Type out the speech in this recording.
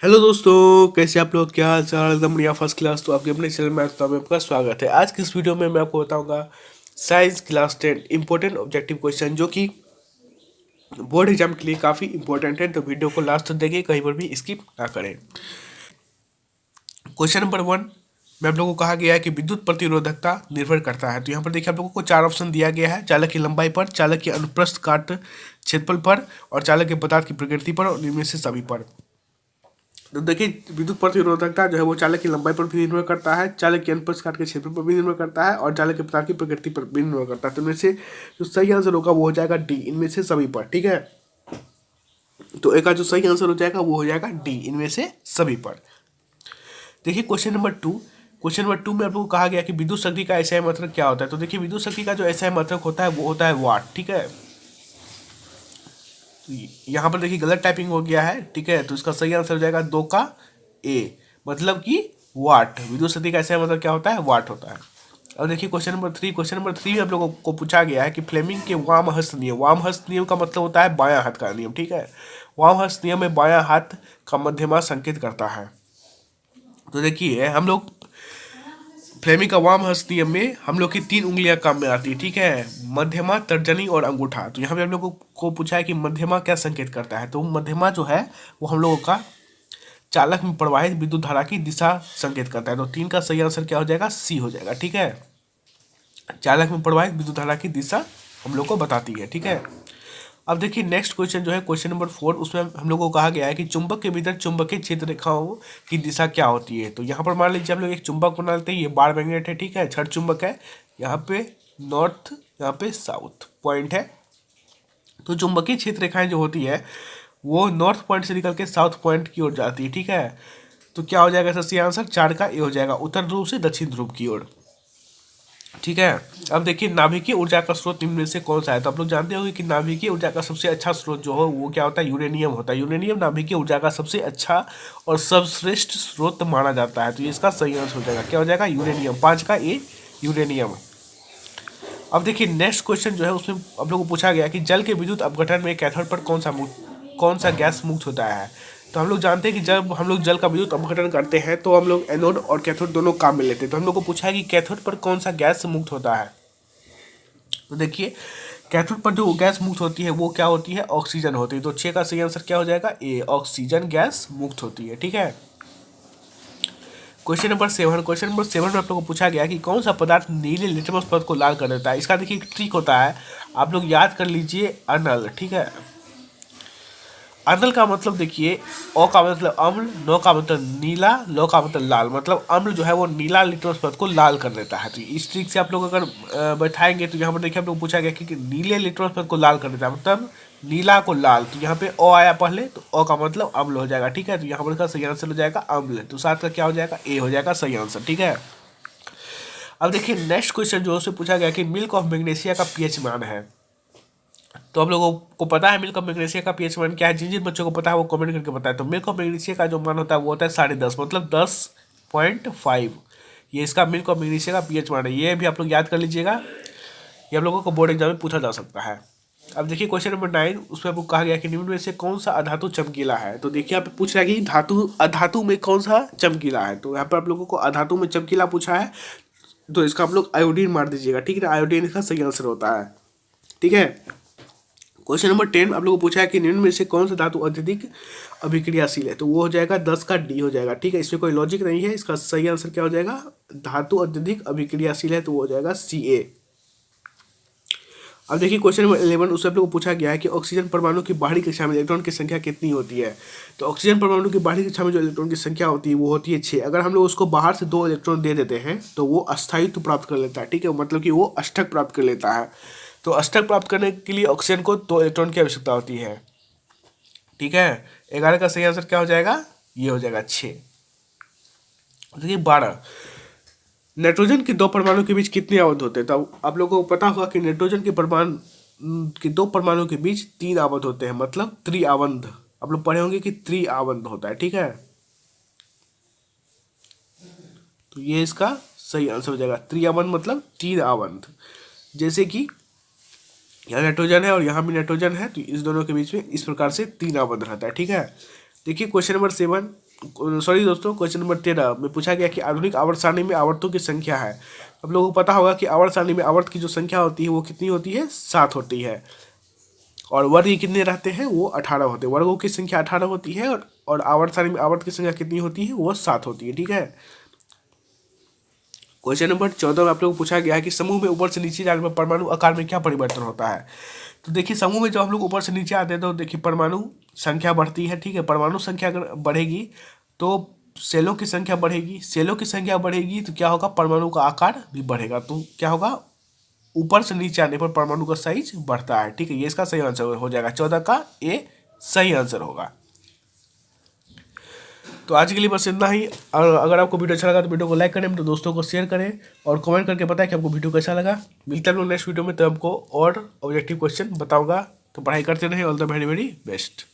Hello दोस्तों, कैसे आप लोग? क्या हाल चाल? एकदम बढ़िया, फर्स्ट क्लास। तो आपके अपने चैनल में आपका स्वागत है। आज की इस वीडियो में मैं आपको बताऊंगा science class 10 important objective question, जो कि बोर्ड एग्जाम के लिए काफ़ी इंपॉर्टेंट है। तो वीडियो को लास्ट तक देखिए, कहीं पर भी स्किप ना करें। क्वेश्चन नंबर 1 में आप लोगों को कहा गया है कि विद्युत प्रतिरोधकता निर्भर करता है। तो यहाँ पर देखिए, आप लोगों को 4 ऑप्शन दिया गया है: चालक की लंबाई पर, चालक के अनुप्रस्थ काट क्षेत्रफल पर, और चालक के पदार्थ की प्रकृति पर, और इनमें से सभी पर। तो देखिए, विद्युत प्रतिरोधकता जो है वो चालक की लंबाई पर भी निर्भर करता है, चालक के अनुप्रस्थ काट के क्षेत्र पर भी निर्भर करता है, और चालक के पदार्थ की प्रकृति पर भी निर्भर करता है। तो इनमें से जो सही आंसर होगा वो हो जाएगा डी, इनमें से सभी पर। ठीक है, तो एक का जो सही आंसर हो जाएगा वो हो जाएगा डी, इनमें से सभी पर। देखिए क्वेश्चन नंबर 2। क्वेश्चन नंबर 2 में आप लोगों को कहा गया कि विद्युत शक्ति का एसआई मात्रक क्या होता है। तो देखिए, विद्युत शक्ति का जो एसआई मात्रक होता है वो होता है वाट। ठीक है, यहाँ पर देखिए गलत टाइपिंग हो गया है। ठीक है, तो इसका सही आंसर हो जाएगा 2 का ए, मतलब कि वाट। विद्युत शक्ति का ऐसा मतलब क्या होता है? वाट होता है। अब देखिए क्वेश्चन नंबर 3। क्वेश्चन नंबर 3 में आप लोगों को पूछा गया है कि फ्लेमिंग के वाम हस्त नियम। वाम हस्त नियम का मतलब होता है बायां हाथ का नियम। ठीक है, वाम हस्त नियम में बायां हाथ का मध्यमा संकेत करता है। तो देखिए, हम लोग फ्लेमिंग का वाम हस्त नियम में हम लोग की 3 उंगलियां काम में आती है। ठीक है, मध्यमा, तर्जनी और अंगूठा। तो यहाँ पे हम लोगों को पूछा है कि मध्यमा क्या संकेत करता है। तो मध्यमा जो है वो हम लोगों का चालक में प्रवाहित विद्युत धारा की दिशा संकेत करता है। तो 3 का सही आंसर क्या हो जाएगा? सी हो जाएगा। ठीक है, चालक में प्रवाहित विद्युत धारा की दिशा हम लोग को बताती है। ठीक है, अब देखिए नेक्स्ट क्वेश्चन जो है क्वेश्चन नंबर 4, उसमें हम लोगों को कहा गया है कि चुंबक के भीतर चुंबकीय क्षेत्र रेखाओं की दिशा क्या होती है। तो यहाँ पर मान लीजिए हम लोग एक चुंबक बना लेते हैं। ये बार मैग्नेट है। ठीक है, छड़ चुंबक है। यहाँ पे नॉर्थ, यहाँ पे साउथ पॉइंट है। तो चुंबकीय क्षेत्र रेखाएं जो होती है वो नॉर्थ पॉइंट से निकल के साउथ पॉइंट की ओर जाती है। ठीक है, तो क्या हो जाएगा सही आंसर? 4 का ए हो जाएगा, उत्तर ध्रुव से दक्षिण ध्रुव की ओर। ठीक है, अब देखिए नाभिकीय ऊर्जा का स्रोत निम्न में से कौन सा है। तो आप लोग जानते होंगे कि नाभिकीय ऊर्जा का सबसे अच्छा स्रोत जो हो वो क्या होता है? यूरेनियम होता है। यूरेनियम नाभिकीय ऊर्जा का सबसे अच्छा और सर्वश्रेष्ठ स्रोत माना जाता है। तो ये इसका सही आंसर हो जाएगा। क्या हो जाएगा? यूरेनियम। 5 का ए, यूरेनियम। अब देखिए नेक्स्ट क्वेश्चन जो है उसमें आप लोगों को पूछा गया कि जल के विद्युत अपघटन में कैथोड पर कौन सा गैस मुक्त होता है। तो हम लोग जानते हैं कि जब हम लोग जल का विद्युत अपघटन करते हैं तो हम लोग एनोड और कैथोड दोनों काम में लेते हैं। तो हम लोग को पूछा है कि कैथोड पर कौन सा गैस मुक्त होता है। तो देखिए, कैथोड पर जो गैस मुक्त होती है वो क्या होती है? ऑक्सीजन होती है। तो 6 का सही आंसर क्या हो जाएगा? ए, ऑक्सीजन गैस मुक्त होती है। ठीक है, क्वेश्चन नंबर 7। क्वेश्चन नंबर 7 में आप लोगों को पूछा गया कि कौन सा पदार्थ नीले लिटमस पदार्थ को लाल कर देता है। इसका देखिए एक ट्रिक होता है, आप लोग याद कर लीजिए, अनल। ठीक है, अनल का मतलब देखिए, ओ का मतलब अम्ल, नो का मतलब नीला, लो का मतलब लाल। मतलब अम्ल जो है वो नीला लिटमस पदार्थ को लाल कर देता है। तो इस ट्रिक से आप लोग अगर बैठाएंगे तो यहाँ पर देखिए आप लोग पूछा गया कि नीले लिटमस पदार्थ को लाल कर देता है, मतलब नीला को लाल। तो यहाँ पे ओ आया पहले, तो ओ का मतलब अम्ल हो जाएगा। ठीक है, तो यहाँ पर इसका सही आंसर हो जाएगा अम्ल। तो 7 का क्या हो जाएगा? ए हो जाएगा सही आंसर। ठीक है, अब देखिए नेक्स्ट क्वेश्चन जो उससे पूछा गया कि मिल्क ऑफ मैग्नीशिया का पीएच मान है। तो आप लोगों को पता है मिल्क ऑफ मैग्नीशिया का पीएच मान क्या है? जिन जिन बच्चों को पता है वो कमेंट करके बताए। तो मिल्क ऑफ मैग्नीशिया का जो मान होता है वो होता है 10.5, मतलब 10.5। ये इसका मिल्क ऑफ मैग्नीशिया का पीएच मान है। ये भी आप लोग याद कर लीजिएगा, ये आप लोगों को बोर्ड एग्जाम में पूछा जा सकता है। अब देखिए क्वेश्चन नंबर 9, उसमें आपको कहा गया कि निम्न में से कौन सा अधातु चमकीला है। तो देखिए यहाँ पे पूछ रहा है कि धातु अधातु में कौन सा चमकीला है। तो यहाँ पर आप लोगों को अधातु में चमकीला पूछा है, तो इसका आप लोग आयोडीन मार दीजिएगा। ठीक है ना, आयोडीन इसका सही आंसर होता है। ठीक है, क्वेश्चन नंबर 10 आप लोगों को पूछा है कि निम्न में से कौन सा धातु अत्यधिक अभिक्रियाशील है। तो वो हो जाएगा 10 का डी हो जाएगा। ठीक है, इसमें कोई लॉजिक नहीं है, इसका सही आंसर क्या हो जाएगा? धातु अत्यधिक अभिक्रियाशील है, तो वो हो जाएगा सी ए। अब देखिए क्वेश्चन नंबर 11, उससे आप लोगों को पूछा गया है कि ऑक्सीजन परमाणु की बाहरी कक्षा में इलेक्ट्रॉन की संख्या कितनी होती है। तो ऑक्सीजन परमाणु की बाहरी कक्षा में जो इलेक्ट्रॉन की संख्या होती है वो होती है 6। अगर हम लोग उसको बाहर से 2 इलेक्ट्रॉन दे देते हैं तो वो अस्थायित्व प्राप्त कर लेता है। ठीक है, मतलब कि वो अष्टक प्राप्त कर लेता है। तो अष्टक प्राप्त करने के लिए ऑक्सीजन को 2 इलेक्ट्रॉन की आवश्यकता होती है। ठीक है, 11 का सही आंसर क्या हो जाएगा? ये हो जाएगा 6। देखिए 12, नाइट्रोजन के 2 परमाणु के बीच कितने आबद्ध होते हैं। तो आप लोगों को पता होगा कि नाइट्रोजन के परमाणु के 2 परमाणु के बीच 3 आबद्ध होते हैं, मतलब त्रिआबंध। आप लोग पढ़े होंगे कि त्रिआबंध होता है। ठीक है, तो ये इसका सही आंसर हो जाएगा। त्रिआबंध मतलब 3 आबंध। जैसे कि यहाँ नाइट्रोजन है और यहाँ भी नाइट्रोजन है, तो इस दोनों के बीच में इस प्रकार से 3 आबंध रहता है। ठीक है, देखिए क्वेश्चन नंबर 7, सॉरी दोस्तों, क्वेश्चन नंबर 13 में पूछा गया कि आधुनिक आवर्त सारणी में आवर्तों की संख्या है। आप लोगों को पता होगा कि आवर्त सारणी में आवर्त की जो संख्या होती है वो कितनी होती है, 7 होती है। और वर्ग कितने रहते हैं, वो 18 होते हैं। वर्गों की संख्या 18 होती है और आवर्त सारणी में आवर्त की संख्या कितनी होती है, वो 7 होती है। ठीक है। क्वेश्चन नंबर 14 में आप लोगों को पूछा गया है कि समूह में ऊपर से नीचे जाने पर परमाणु आकार में क्या परिवर्तन होता है। तो देखिए समूह में जब हम लोग ऊपर से नीचे आते हैं तो देखिए परमाणु संख्या बढ़ती है। ठीक है। परमाणु संख्या अगर बढ़ेगी तो सेलों की संख्या बढ़ेगी, सेलों की संख्या बढ़ेगी तो क्या होगा, परमाणु का आकार भी बढ़ेगा। तो क्या होगा, ऊपर से नीचे आने पर परमाणु का साइज बढ़ता है। ठीक है। ये इसका सही आंसर हो जाएगा, 14 का ए सही आंसर होगा। तो आज के लिए बस इतना ही। और अगर आपको वीडियो अच्छा लगा तो वीडियो को लाइक करें, तो दोस्तों को शेयर करें और कमेंट करके बताएं कि आपको वीडियो कैसा लगा। मिलते हैं हम लोग नेक्स्ट वीडियो में, तो आपको और ऑब्जेक्टिव क्वेश्चन बताऊंगा। तो पढ़ाई करते रहें। All the very very best.